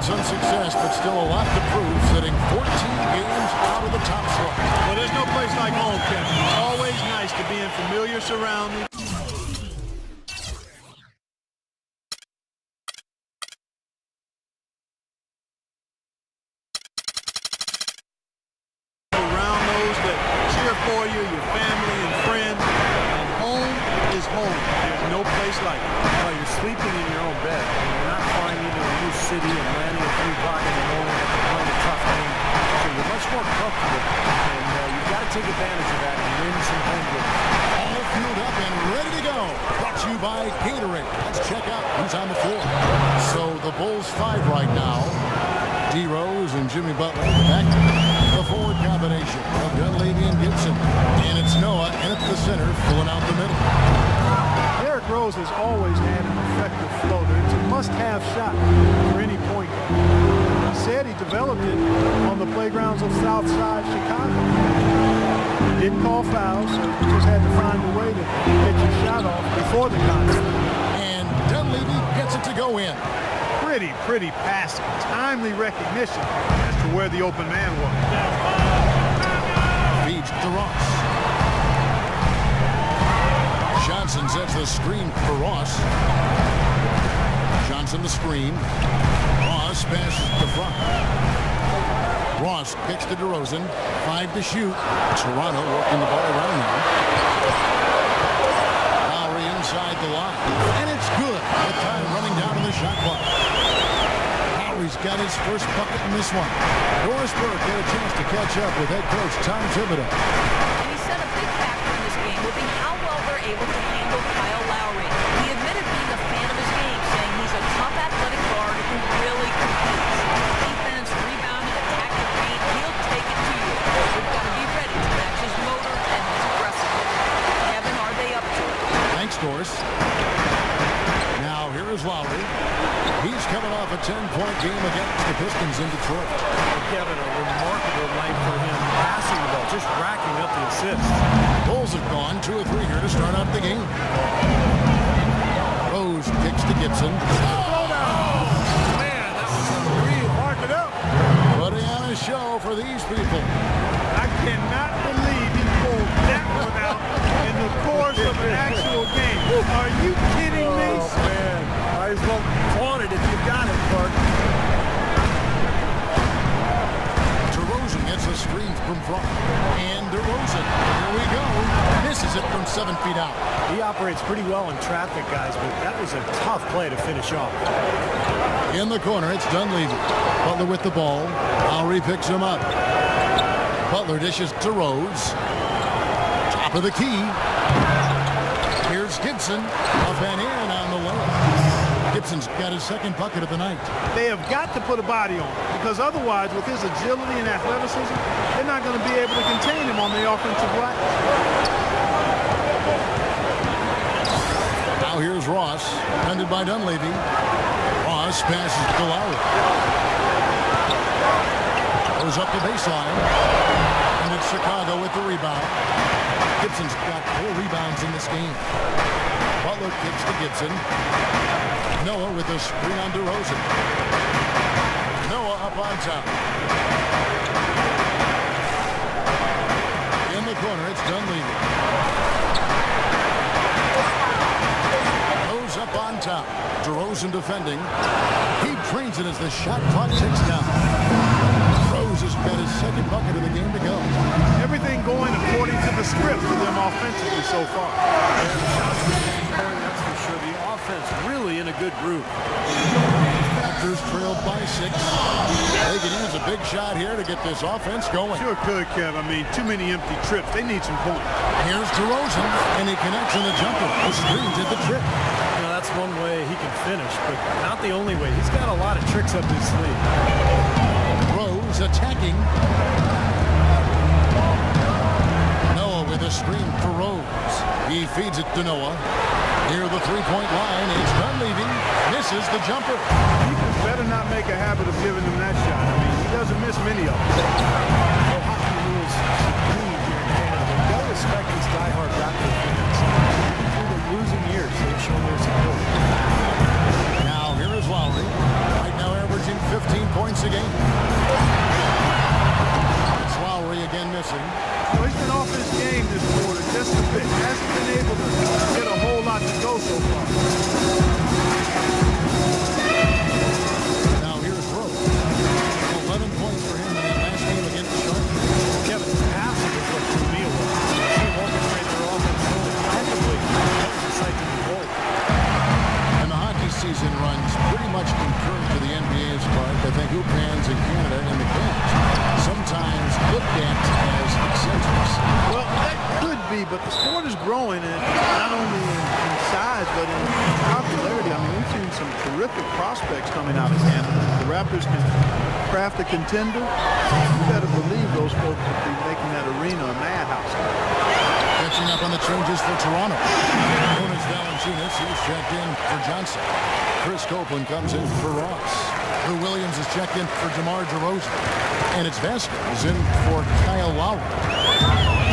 some success, but still a lot to prove, sitting 14 games out of the top slot. Well, there's no place like home, Kevin. It's always nice to be in familiar surroundings. Around those that cheer for you, your family and friends. And home is home. There's no place like it. Well, you're sleeping in your own bed. You're not flying into a new city and landing at 3 o'clock in the morning after playing a tough game. So you're much more comfortable, and you've got to take advantage of that and win some home games. All fueled up and ready to go. Brought to you by Gatorade. Let's check out who's on the floor. So the Bulls 5 right now. D. Rose and Jimmy Butler back. The forward combination of Dunleavy and Gibson. And it's Noah in at the center, filling out the middle. Derrick Rose has always had an effective floater. It's a must-have shot for any point guard. He said he developed it on the playgrounds of Southside Chicago. He didn't call fouls, so he just had to find a way to get your shot off before the contest. And Dunleavy gets it to go in. Pretty passing. Timely recognition as to where the open man was. Feeds to Ross. Johnson sets the screen for Ross. Johnson the screen. Ross passes to front. Ross kicks to DeRozan. 5 to shoot. Toronto working the ball around now. Lowry inside the line. And it's good. The time running down in the shot clock. Lowry's got his first bucket in this one. Doris Burke had a chance to catch up with head coach Tom Thibodeau. And he said a big factor in this game will be how well they're able to handle Kyle Lowry. He admitted being a fan of his game, saying he's a tough athletic guard who really competes. Defense, rebounding, attack the paint, he'll take it to you. We've got to be ready to match his motor and his aggressiveness. Kevin, are they up to it? Thanks, Doris. Now here is Lowry. He's coming off a 10-point game against the Pistons in Detroit. Kevin, a remarkable night for him, passing the ball, just racking up the assists. Bulls have gone 2 or 3 here to start out the game. Rose kicks to Gibson. Man, that was unreal. Mark it up. Putting on a show for these people. I cannot believe he pulled that one out in the course of an actual game. Are you kidding me? Oh, man. Might as well flaunt it if you got it, Clark. DeRozan gets a screen from front. And DeRozan, here we go. Misses it from 7 feet out. He operates pretty well in traffic, guys, but that was a tough play to finish off. In the corner, it's Dunleavy. Butler with the ball. Lowry picks him up. Butler dishes to Rose. Top of the key. Here's Gibson. Up and in on the low. Gibson's got his second bucket of the night. They have got to put a body on him, because otherwise, with his agility and athleticism, they're not going to be able to contain him on the offensive glass. Now here's Ross, defended by Dunleavy. Ross passes to Lowry. Goes up the baseline. And it's Chicago with the rebound. Gibson's got 4 rebounds in this game. Butler kicks to Gibson. Noah with a screen on DeRozan. Noah up on top. In the corner, it's Dunleavy. Goes up on top. DeRozan defending. He drains it as the shot clock ticks down. Rose has got his second bucket of the game to go. Everything going according to the script for them offensively so far. That's for sure. The offense really in a good group. Raptors trailed by 6. They can use a big shot here to get this offense going. Sure could, Kev. I mean, too many empty trips. They need some points. Here's DeRozan, and he connects on the jumper. The screens at the trip. You know, that's one way he can finish, but not the only way. He's got a lot of tricks up his sleeve. Rose attacking. Noah with a screen for Rose. He feeds it to Noah. Near the three-point line, it's Dunleavy. Misses the jumper. People better not make a habit of giving him that shot. I mean, he doesn't miss many of them. Well, hockey rules supreme here in Canada. We've got to respect these diehard Raptor fans. Through the losing years, they've shown their support. Now, here is Lowry. Right now averaging 15 be, but the sport is growing, and not only in size, but in popularity. I mean, we've seen some terrific prospects coming out of Canada. The Raptors can craft a contender. You better believe those folks will be making that arena a madhouse. Catching up on the changes for Toronto. Jonas Valanciunas, he's checked in for Johnson. Chris Copeland comes in for Ross. Lou Williams is checked in for DeMar DeRozan. And it's Vasquez in for Kyle Lowry.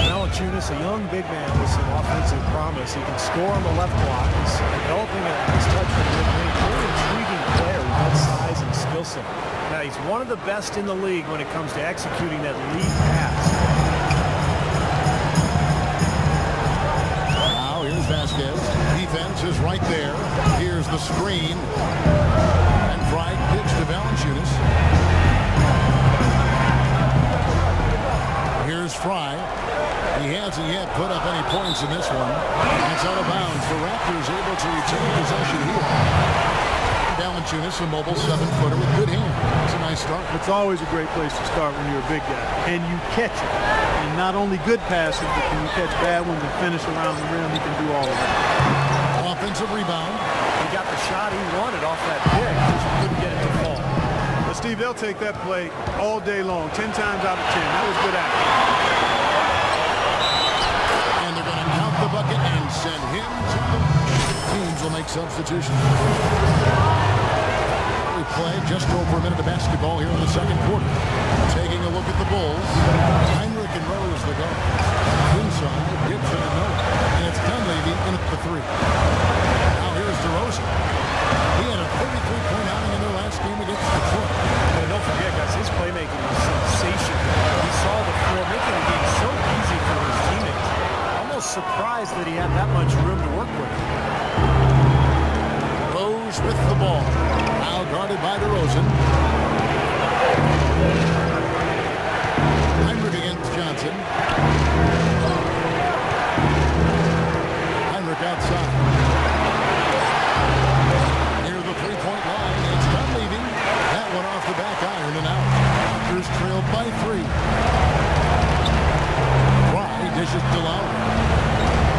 Valanciunas, a young big man with some offensive promise. He can score on the left block. He's developing a nice touch from the mid-range. Very intriguing player with that size and skill set. Now, he's one of the best in the league when it comes to executing that lead pass. Now here's Vasquez. Defense is right there. Here's the screen. And Pride pitch to Valanciunas. Here's Fry. He hasn't yet put up any points in this one. It's out of bounds. The Raptors able to retain possession here. Valanciunas, a mobile 7-footer with good hands. It's a nice start. It's always a great place to start when you're a big guy. And you catch it. And not only good passes, but when you catch bad ones and finish around the rim, he can do all of that. Offensive rebound. He got the shot he wanted off that pick. Just couldn't get it to fall. But Steve, they'll take that play all day long, 10 times out of 10. That was good action. And they're going to count the bucket and send him to the teams will make substitutions. We play just over a minute of basketball here in the second quarter. Taking a look at the Bulls. Heinrich and Rose the guard. Inside, Gibson and Miller. And it's Dunleavy in at the 3. Now here's DeRozan. He had a 33-point outing in their last game against Detroit. And don't forget, guys, his playmaking is sensational. He saw the floor, making the game so easy for his teammates. Almost surprised that he had that much room to work with. Rose with the ball. Now guarded by DeRozan. Heinrich against Johnson. Heinrich outside. Near the three-point line, it's Dunleavy. That one off the back iron and out. Raptors trailed by 3. Fry dishes to Lowry.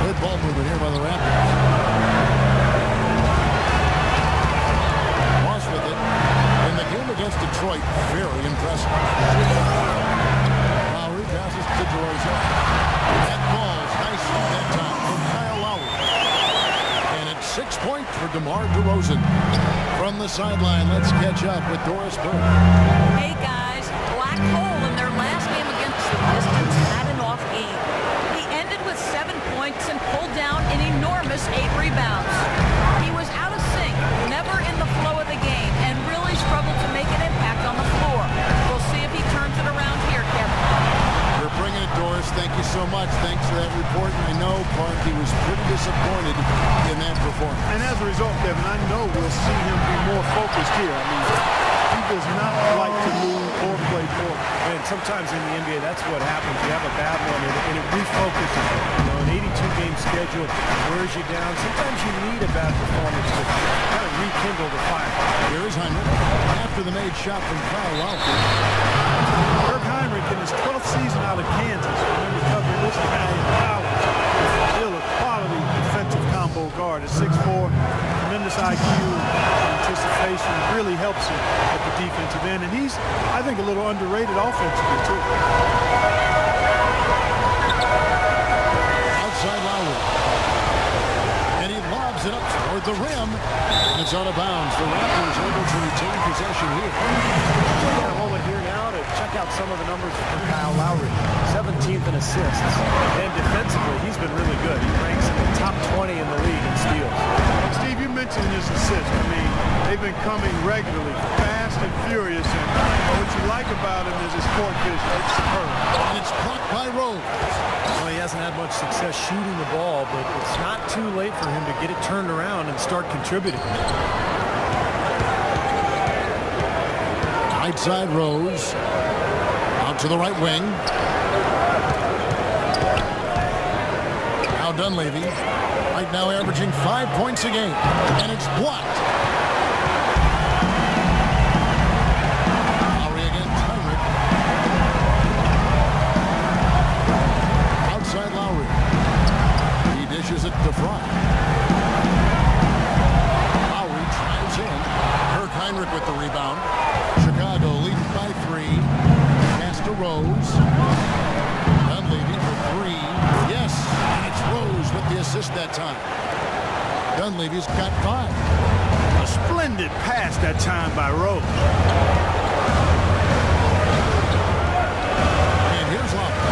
Good ball movement here by the Raptors. Moss with it. In the game against Detroit, very impressive. Lowry passes to DeRozan. That ball's nice that time from Kyle Lowry. And it's 6 points for DeMar DeRozan. From the sideline, let's catch up with Doris Burke. Hey guys, Black Hole in their last game against the Pistons had an off game. He ended with 7 points and pulled down an enormous 8 rebounds. He was out of sync, never in the flow of the game, and really struggled to make an impact on the floor. We'll see if he turns it around here, Kevin. We're bringing it, Doris. Thank you so much. Thanks for that report. And I know Parkey was pretty disappointed in that performance. And as a result, Kevin, I know we'll see him be more focused here. I mean, he does not like to move or play forward. And sometimes in the NBA, that's what happens. You have a bad one, and it refocuses you. You know, an 82-game schedule wears you down. Sometimes you need a bad performance to kind of rekindle the fire. Here is Heinrich after the made shot from Kyle Lowry. Kirk Heinrich in his 12th season out of Kansas. Remember covering this guy in college. Still a quality defensive combo guard at 6'4", tremendous IQ, anticipation, really helps him at the defensive end. And he's, I think, a little underrated offensively, too. Outside Lowry. And he lobs it up toward the rim. And it's out of bounds. The Raptors able to retain possession here. Taking a moment here now to check out some of the numbers from Kyle Lowry. 17th in assists. And defensively, he's been really good. He ranks in the top 20 in the league in steals. Steve, you mentioned his assists. I mean, they've been coming regularly, fast and furious. And what you like about him is his court vision. It's superb. And it's blocked by Rose. Well, he hasn't had much success shooting the ball, but it's not too late for him to get it turned around and start contributing. Right side Rose. Out to the right wing. Now Dunleavy. Right now averaging 5 points a game. And it's blocked. Lowry against Heinrich. Outside Lowry. Ross. Dunleavy for three. Yes, and it's Rose with the assist that time. Dunleavy's got 5. A splendid pass that time by Rose. And here's Lowry.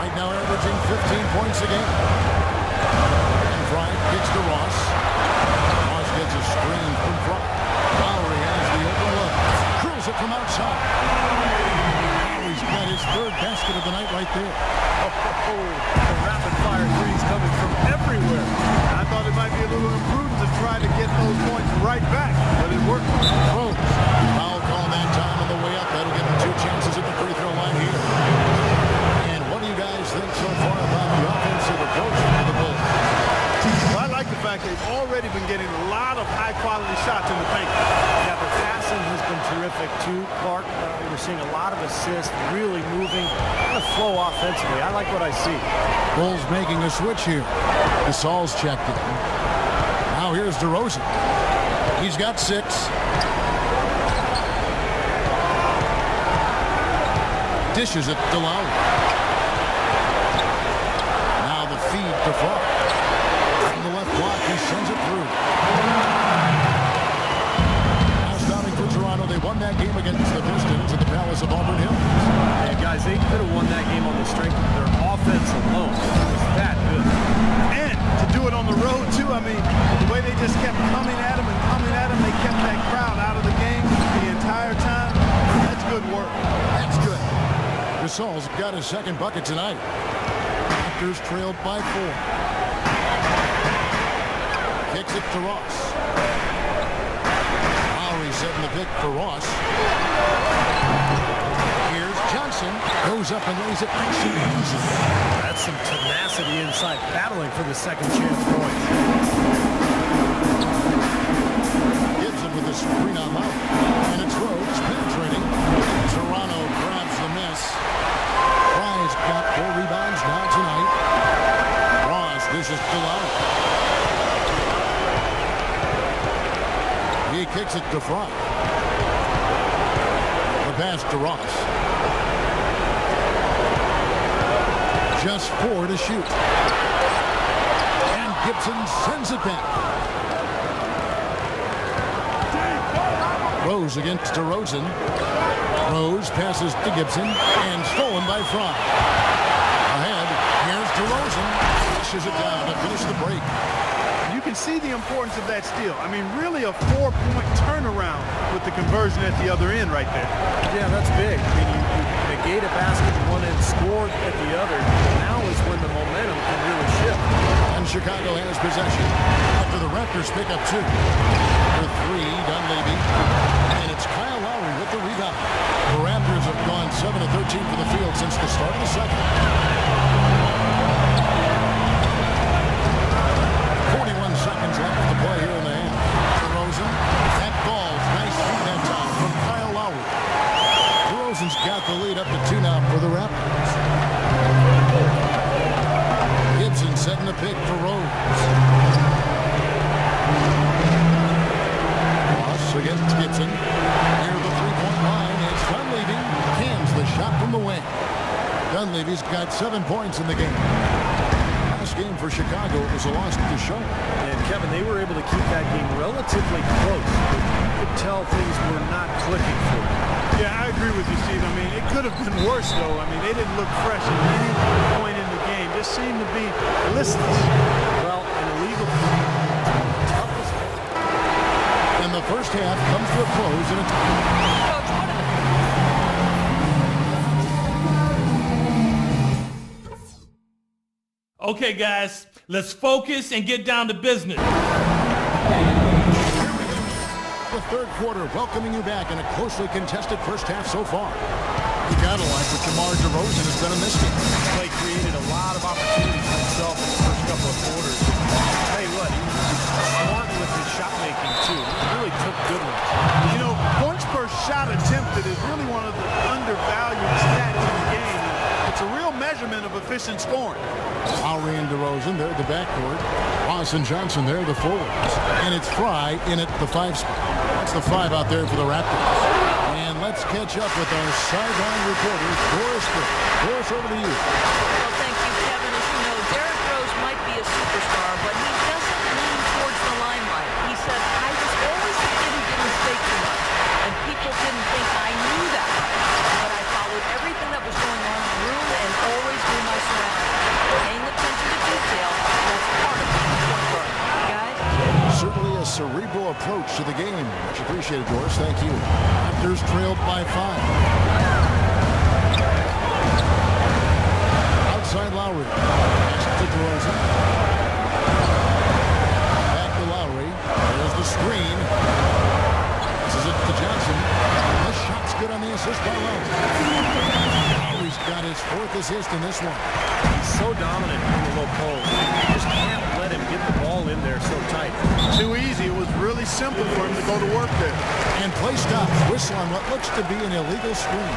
Right now averaging 15 points a game. And Bryant kicks to Ross. Ross gets a screen from front. Lowry has the open look. Curls it from outside. Lowry's got his 3rd basket of the night right there. The rapid-fire threes coming from everywhere. I thought it might be a little imprudent to try to get those points right back, but it worked. Rose. Foul call that time on the way up. That'll give him 2 chances at the free throw line here. And what do you guys think so far about the offensive approach for the Bulls? Well, I like the fact they've already been getting a lot of high-quality shots in the paint. Yeah, the passing has been terrific too, Clark. We're seeing a lot of assists, really moving, kind of flow offensively. I like what I see. Bulls making a switch here. Gasol's checked in. Now here's DeRozan. He's got 6. Dishes it to Lowry. Now the feed to Clark. From the left block, he sends it through. Now stopping for Toronto. They won that game against the Pistons at the Palace of Auburn Hills. Hey, guys, they could have won that game on the strength of their offense alone. It was that good. And to do it on the road, too, I mean, the way they just kept coming at him and coming at him, they kept that crowd out of the game the entire time. That's good work. That's good. Gasol's got his 2nd bucket tonight. Raptors trailed by 4. Kicks it to Ross. Lowry setting the pick for Ross. Here's Johnson. Goes up and lays it nice and easy. That's some tenacity inside, battling for the 2nd chance points. Gibson with the screen on Lowry. And it's Rhodes penetrating. Toronto grabs the miss. Fry's got 4 rebounds now tonight. Ross dishes to Lowry. He kicks it to Fry. The pass to Ross. Just 4 to shoot. And Gibson sends it back. Rose against DeRozan. Rose passes to Gibson and stolen by Fry. Ahead, here's DeRozan. Pushes it down to finish the break. You can see the importance of that steal. I mean, really a 4-point turnaround with the conversion at the other end right there. Yeah, that's big. I mean, you negate a basket at one end, scored at the other. Now is when the momentum can really shift. And Chicago has possession after the Raptors pick up 2. For 3, Dunleavy. And it's Kyle Lowry with the rebound. The Raptors have gone 7 of 13 for the field since the start of the 2nd. 41 seconds left to play here in the half. DeRozan. That ball's nice feed that time from Kyle Lowry. DeRozan's got the lead up to 2 now for the Raptors. Gibson setting the pick for Rose. Ross against Gibson. Near the 3-point line, it's Dunleavy. Cans the shot from the wing. Dunleavy's got 7 points in the game. Last game for Chicago, it was a loss to Charlotte. And Kevin, they were able to keep that game relatively close. You could tell things were not clicking for them. Yeah, I agree with you, Steve. I mean, it could have been worse, though. I mean, they didn't look fresh at any point in the game. Just seemed to be listless. Well, in a league of toughest. And the first half comes to a close, and it's... Coach, what are the Okay, guys, let's focus and get down to business. The 3rd quarter welcoming you back in a closely contested first half so far. You gotta like what DeMar DeRozan has done in this game. Clay created a lot of opportunities for himself in the first couple of quarters. I'll tell you what, he was smart with his shot making too. He really took good ones. You know, points per shot attempted is really one of the undervalued stats in the game. It's a real measurement of efficient scoring. Lowry and DeRozan, they're the backcourt. Ross and Johnson, they're the forwards. And it's Fry in at the 5 spot. That's the 5 out there for the Raptors. And let's Let's catch up with our sideline reporter, Doris Brick. Doris, over to you. Well, thank you, Kevin. As you know, Derrick Rose might be a superstar, but he doesn't lean towards the limelight. He said, I was always a kid who didn't say too much, and people didn't think I knew that much. But I followed everything that was going on in the room and always knew my surroundings. Paying attention to detail, that's part of being a point guard. Guys? Certainly a cerebral approach to the game. Much appreciated, Doris. Thank you. Raptors trailed by 5. Outside Lowry. Pass to DeRozan. Back to Lowry. There's the screen. This is it to Johnson. The shot's good on the assist by Lowry. Lowry's got his 4th assist in this one. He's so dominant in the low post. You just can't let him get the ball in there so tight. Too easy. It was really simple for him to go to work there. And play stops. Whistle on what looks to be an illegal screen.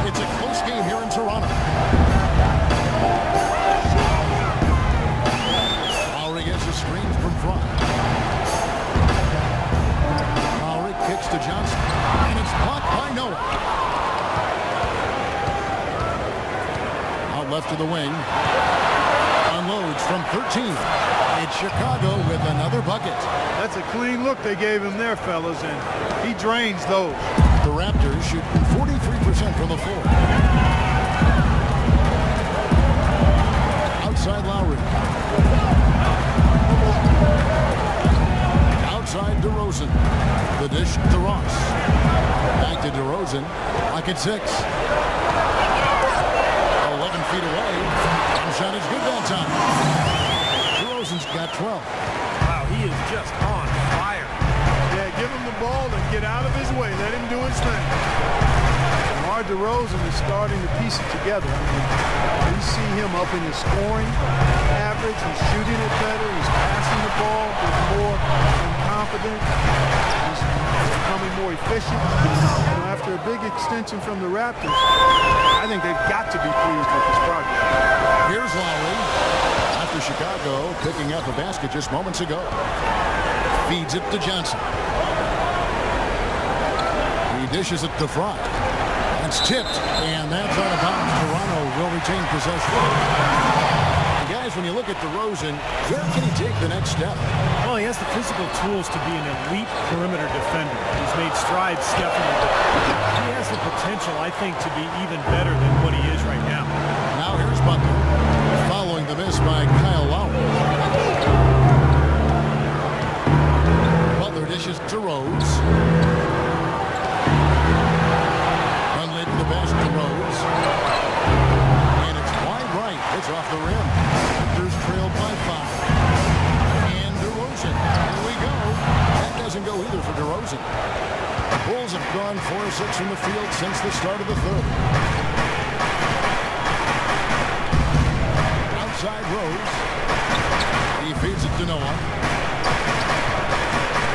It's a close game here in Toronto. Lowry gets a screen from front. Lowry kicks to Johnson. And it's blocked by Noah. Out left to the wing. Unloads from 13. It's Chicago with another bucket. That's a clean look they gave him there, fellas, and he drains those. The Raptors shoot 43% from the floor. Outside Lowry. Outside DeRozan. The dish to Ross. Back to DeRozan. Pocket 6. 11 feet away. Shot is good that time. DeRozan's got 12. Wow, he is just on fire. Yeah, give him the ball and get out of his way. Let him do his thing. DeMar DeRozan is starting to piece it together. I mean, we see him up in his scoring average. He's shooting it better. He's passing the ball with more confidence. He's becoming more efficient. After a big extension from the Raptors, I think they've got to be pleased with his progress. Here's Lowry. After Chicago picking up a basket just moments ago. Feeds it to Johnson. He dishes it to Front. It's tipped, and that's out of bounds. Toronto will retain possession. And guys, when you look at DeRozan, where can he take the next step? Well, he has the physical tools to be an elite perimeter defender. He's made strides, Stephanie, but he has the potential, I think, to be even better than what he is right now. Now here's Butler, following the miss by Kyle Lowry. Butler dishes to Rose. Unlaid to the basket to Rose. And it's wide right. It's off the rim. Raptors trailed by 5. And DeRozan. Here we go. That doesn't go either for DeRozan. The Bulls have gone 4 of 6 from the field since the start of the 3rd. Outside Rose. He feeds it to Noah.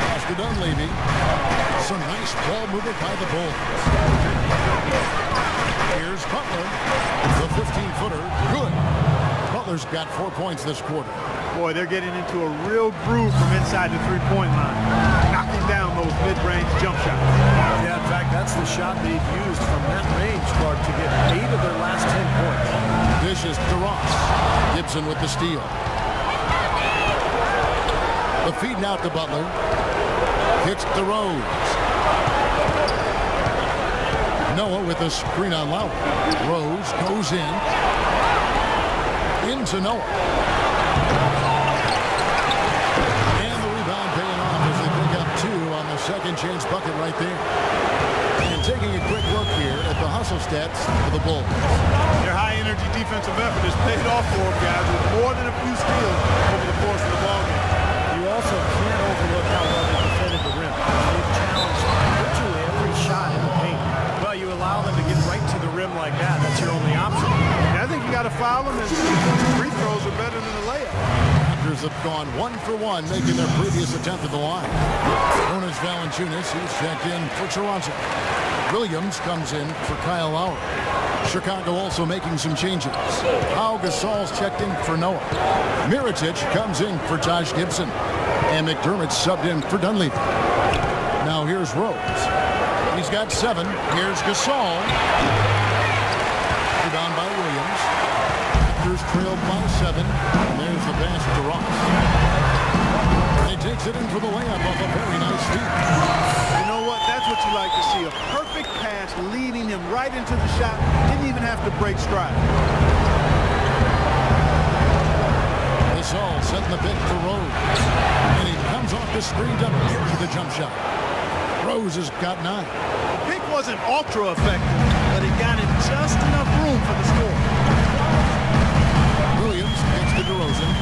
Pass to Dunleavy. Some nice ball movement by the Bulls. Here's Butler. The 15-footer. Good. Butler's got 4 points this quarter. Boy, they're getting into a real groove from inside the three-point line, knocking down those mid-range jump shots. Yeah, in fact, that's the shot they've used from that range, Clark, to get 8 of their last 10 points. Dishes to Ross. Gibson with the steal. The feed now to Butler. Hits to Rose. Noah with a screen on Lowry. Rose goes in. Into Noah. And the rebound paying off as they pick up 2 on the second chance bucket right there. And taking a quick look here at the hustle stats for the Bulls. Their high-energy defensive effort has paid off for them, guys, with more than a few steals over the course of the ballgame. You also can't overlook how well they defended the rim. They've challenged virtually every shot in the paint. Well, you allow them to get right to the rim like that. That's your only option. And I think you got to foul them, and free throws are better than a layup. Raptors have gone 1 for 1, making their previous attempt at the line. Jonas Valanciunas, he's checked in for Toronto. Williams comes in for Kyle Lowry. Chicago also making some changes. Pau Gasol's checked in for Noah. Mirotic comes in for Taj Gibson. And McDermott subbed in for Dunleavy. Now here's Rose. He's got 7. Here's Gasol. Rebound by Williams. Raptors trailed by 7. And there's the pass to Ross. And he takes it in for the layup off a very nice feed. You know what? That's what you like to see. A perfect pass leading him right into the shot. Didn't even have to break stride. Gasol setting the pick to Rose. And he comes off the screen to the jump shot. Rose has got 9. The pick wasn't ultra effective, but it got him just enough room for the score. Williams gets to DeRozan.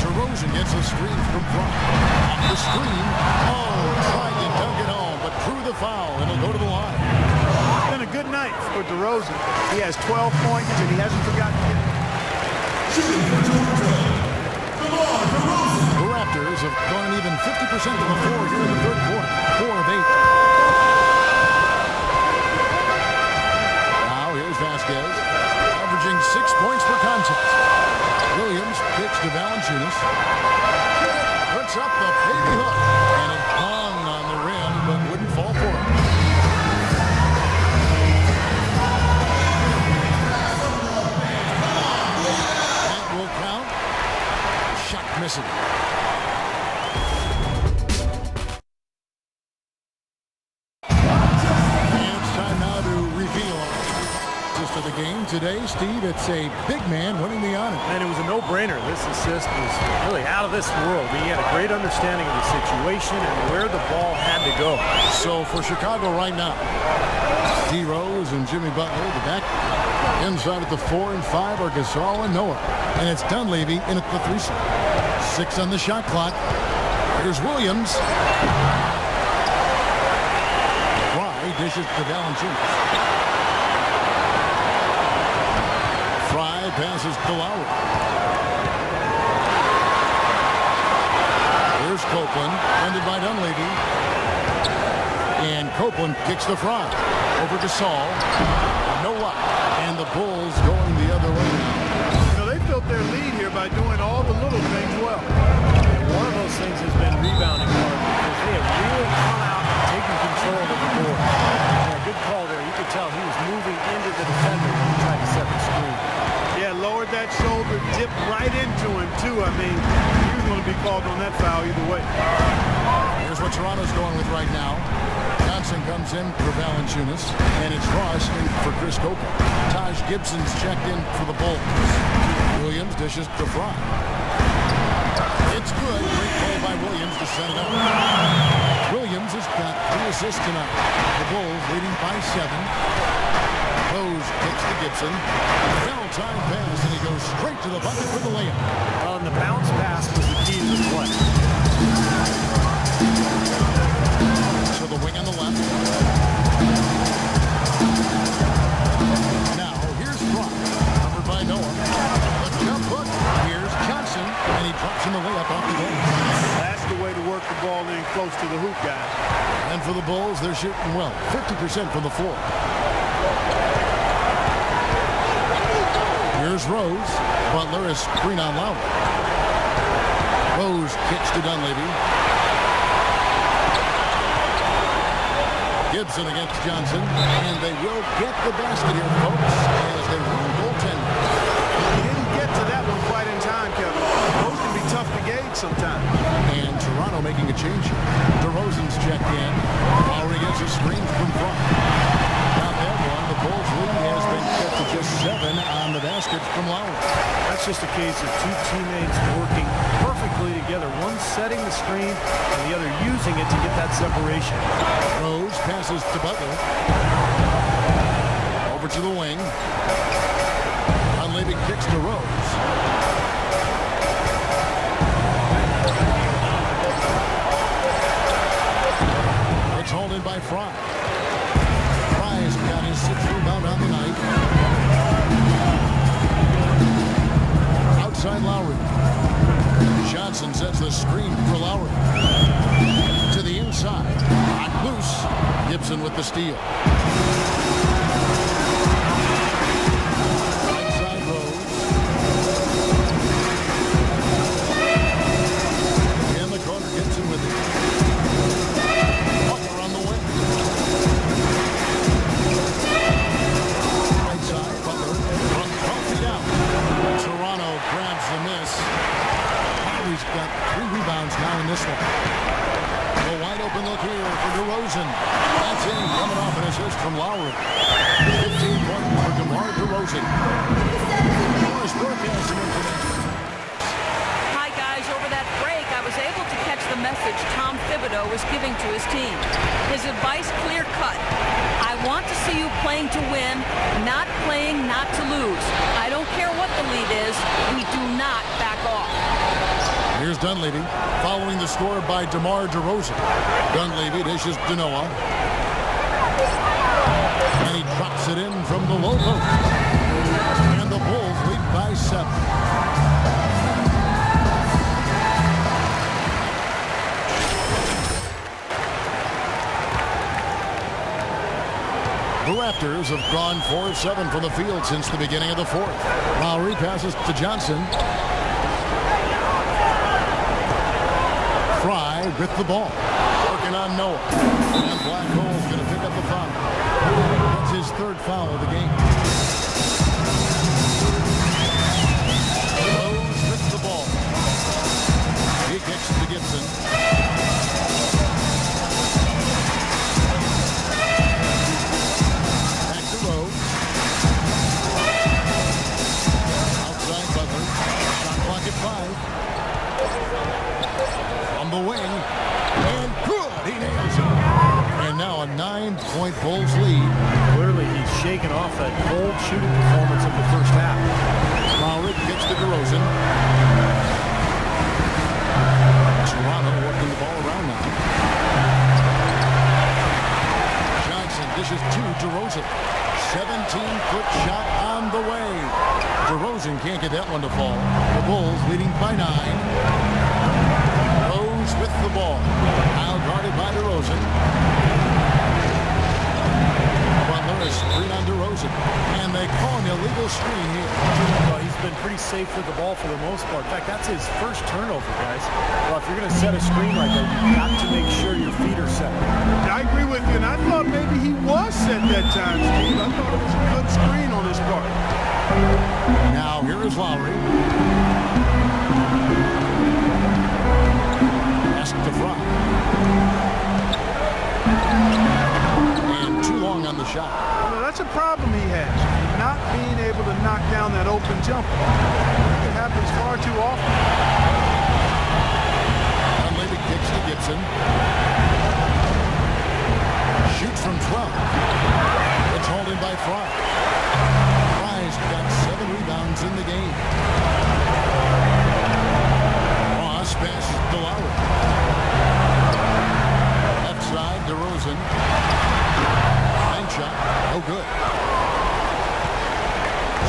DeRozan gets a screen from Fry. Off the screen. Oh, trying to dunk it home, but drew the foul, and he'll go to the line. It's been a good night for DeRozan. He has 12 points, and he hasn't forgotten it. The Raptors have gone even 50% to the floor here in the third quarter. 4 of 8. Now here's Vasquez, averaging 6 points per contest. Williams kicks to Valanciunas. Puts up the baby hook, and it hung on the rim, but wouldn't fall for it. That will count. Shot missing. Of the game today, Steve. It's a big man winning the honor. And it was a no-brainer. This assist was really out of this world. He had a great understanding of the situation and where the ball had to go. So for Chicago right now, D. Rose and Jimmy Butler, the back inside at the 4 and 5 are Gasol and Noah. And it's Dunleavy in at the 3 slot. 6 on the shot clock. Here's Williams. Fry dishes to Valanciunas. Fry passes to Lowry. Here's Copeland, ended by Dunleavy. And Copeland kicks the Fry. Over to Saul. No luck. And the Bulls going the other way now. You know, they built their lead here by doing all the little things well. And one of those things has been rebounding hard because they have really come out and taken control of the board. And a good call there. You could tell he was moving into the defender when he tried to set the screen. Yeah, lowered that shoulder, dipped right into him, too. I mean, he was going to be called on that foul either way. Here's what Toronto's going with right now. Johnson comes in for Valanciunas, and it's Ross in for Chris Copeland. Taj Gibson's checked in for the Bulls. Williams dishes to Fry. It's good. Great play by Williams to set it up. Williams has got 3 assists tonight. The Bulls leading by 7. Rose kicks to Gibson. Foul time pass, and he goes straight to the bucket for the layup. And the bounce pass was the key to the play. To the wing on the left. Now, here's Fry, covered by Noah. The jump hook. Here's Johnson, and he drops in the layup off the goal. That's the way to work the ball in close to the hoop, guys. And for the Bulls, they're shooting well, 50% from the floor. Here's Rose. Butler is screen on Lowry. Rose kicks to Dunleavy. Gibson against Johnson. And they will get the basket here, folks, as they run goaltender. He didn't get to that one quite in time, Kevin. Those can be tough to gauge sometimes. And Toronto making a change here. DeRozan's checked in. Lowry gets a screen from front. Not that one. The Bulls lead has been kept to just 7 on the basket from Lowry. That's just a case of 2 teammates working perfectly together. One setting the screen and the other using it to get that separation. Rose passes to Butler. Over to the wing. Dunleavy kicks to Rose. It's hauled in by Fry. Fry's got his 6th rebound on the night. Outside Lowry. Johnson sets the screen for Lowry. To the inside. Knocked loose. Gibson with the steal. Right side Rose. In the corner, Gibson with it. from Lowry. 15 points for DeMar DeRozan. Morris broadcasting information. Hi, guys. Over that break, I was able to catch the message Tom Thibodeau was giving to his team. His advice clear-cut. I want to see you playing to win, not playing not to lose. I don't care what the lead is. We do not back off. Here's Dunleavy, following the score by DeMar DeRozan. Dunleavy dishes to Noah. And he drops it in from the low post. And the Bulls lead by 7. The Raptors have gone 4 of 7 from the field since the beginning of the fourth. Lowry passes to Johnson. Fry with the ball. Working on Noah. And Black Hole's going to pick up the foul. That's his third foul of the game. Rose with the ball. He kicks to Gibson. Back to Rose. Outside Butler. Shot clock at 5. On the wing, and good, he nails it. And now a 9-point Bulls lead. Clearly, he's shaken off that cold shooting performance of the first half. Lowry gets to DeRozan. Toronto working the ball around now. Johnson dishes to DeRozan. 17-foot shot on the way. DeRozan can't get that one to fall. The Bulls leading by 9. With the ball. Now guarded by DeRozan. Butler is screen on DeRozan. And they call an illegal screen here. Well, he's been pretty safe with the ball for the most part. In fact, that's his first turnover, guys. Well, if you're going to set a screen like that, you've got to make sure your feet are set. I agree with you, and I thought maybe he was set that time, Steve. I thought it was a good screen on his part. Now here is Lowry. To Fry. And too long on the shot. Well, that's a problem he has, not being able to knock down that open jumper. It happens far too often. Dunleavy kicks to Gibson. Shoots from 12. It's hauled in by Fry. Fry's got 7 rebounds in the game. Ross passes to Lowry. DeRozan. Bank shot. No good.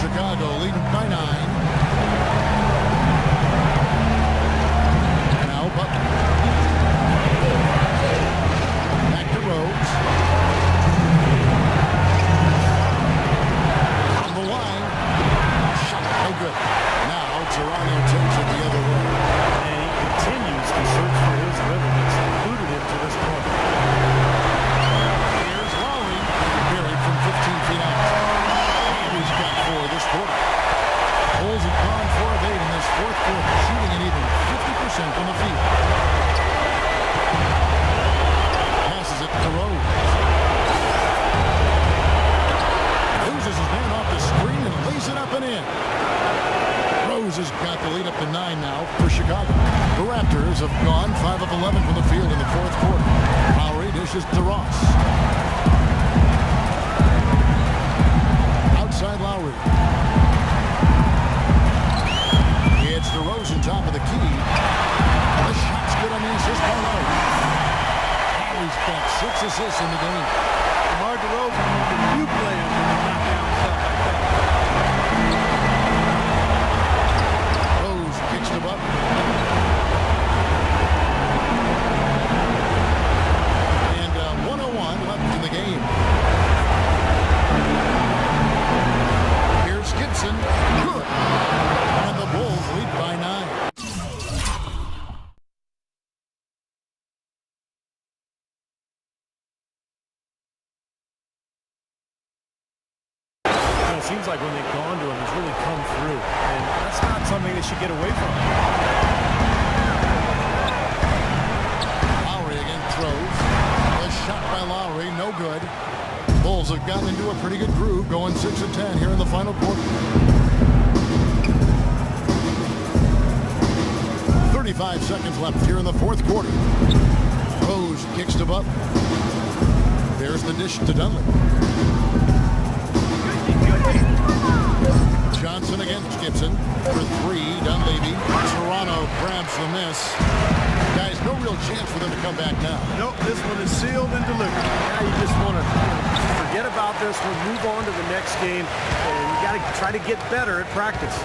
Chicago leading by 9. Now Butler. Back to Rose. On the line. Shot. No good. Now Toronto takes it the other way. And he continues to search for his rhythm. It's eluded him to this point. 15 feet out. And he's got 4 this quarter. Bulls have gone 4 of 8 in this fourth quarter, shooting an even 50% from the field. Passes it to Rose. Loses his man off the screen and lays it up and in. Rose has got the lead up to 9 now for Chicago. The Raptors have gone 5 of 11 from the field in the fourth quarter. Lowry dishes to Ross. Outside Lowry. It's DeRozan top of the key. The shot's good on the assist by Lowry. He's got 6 assists in the game. DeMar DeRozan, the few players that can knock down stuff like that. Rose kicks to Butler. And 101 left in the game. Gibson, good. And the Bulls lead by 9. It seems like when they've gone to him, he's really come through. And that's not something they should get away from. Lowry again throws. A shot by Lowry, no good. Bulls have gotten into a pretty good groove, going 6 of 10 here in the final quarter. 35 seconds left here in the fourth quarter. Rose kicks to Butler. There's the dish to Dunleavy. Johnson against Gibson for 3. Dunleavy. Toronto grabs the miss. Guys, no real chance for them to come back now. Nope, this one is sealed and delivered. Now you just want to forget about this one, move on to the next game, and you got to try to get better at practice.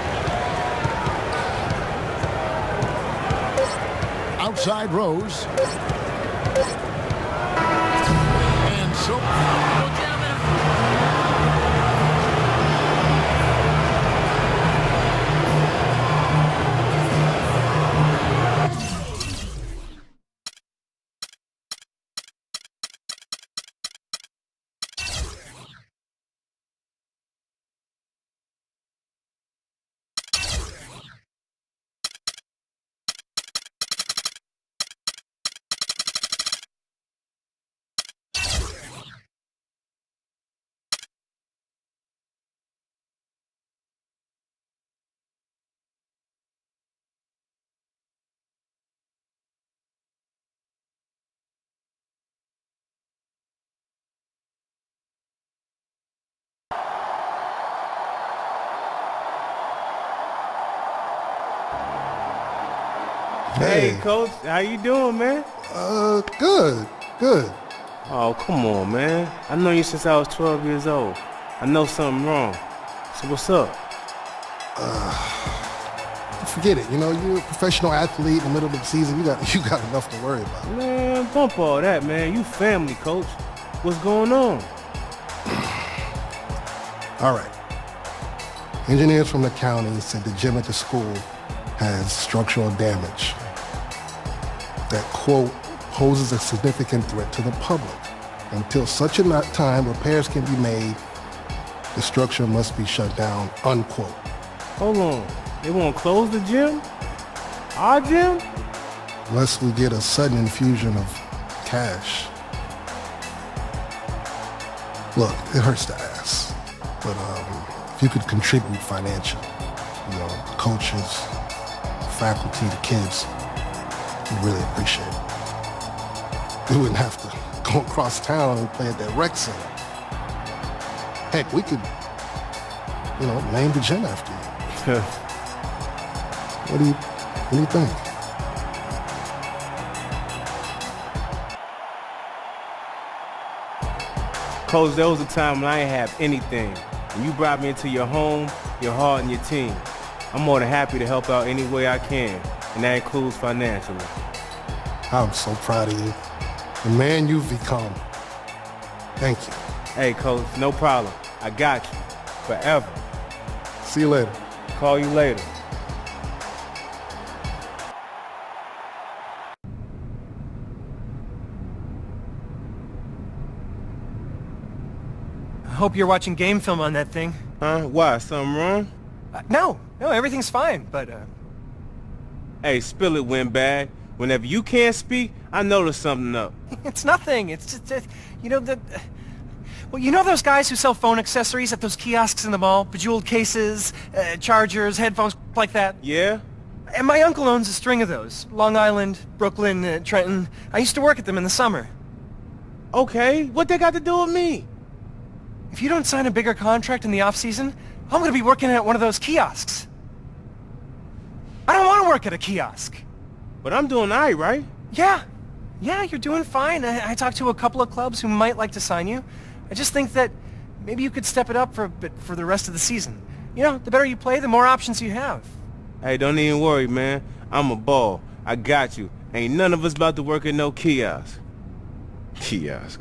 Outside Rose. And so... Hey, Coach, how you doing, man? Good. Oh, come on, man. I know you since I was 12 years old. I know something wrong. So what's up? Forget it. You know, you're a professional athlete in the middle of the season. You got enough to worry about. Man, bump all that, man. You family, Coach. What's going on? All right. Engineers from the county said the gym at the school has structural damage that, quote, poses a significant threat to the public. Until such a time repairs can be made, the structure must be shut down, unquote. Hold on. They won't close the gym? Our gym? Unless we get a sudden infusion of cash. Look, it hurts to ask, but if you could contribute financially, you know, coaches, faculty, the kids, we'd really appreciate it. We wouldn't have to go across town and play at that rec center. Heck, we could, you know, name the gym after you. What do you think? Coach, there was a time when I didn't have anything. And you brought me into your home, your heart, and your team. I'm more than happy to help out any way I can, and that includes financially. I'm so proud of you. The man you've become. Thank you. Hey, Coach, no problem. I got you. Forever. See you later. Call you later. I hope you're watching game film on that thing. Huh? Why? Something wrong? No, everything's fine, but, Hey, spill it, Windbag. Whenever you can't speak, I know there's something up. it's nothing. It's just, you know, well, you know those guys who sell phone accessories at those kiosks in the mall? Bejeweled cases, chargers, headphones, like that? Yeah? And my uncle owns a string of those. Long Island, Brooklyn, Trenton. I used to work at them in the summer. Okay, what they got to do with me? If you don't sign a bigger contract in the off-season, I'm going to be working at one of those kiosks. I don't want to work at a kiosk. But I'm doing all right? Yeah, you're doing fine. I talked to a couple of clubs who might like to sign you. I just think that maybe you could step it up for a bit for the rest of the season. You know, the better you play, the more options you have. Hey, don't even worry, man. I'm a ball. I got you. Ain't none of us about to work at no kiosk. Kiosk.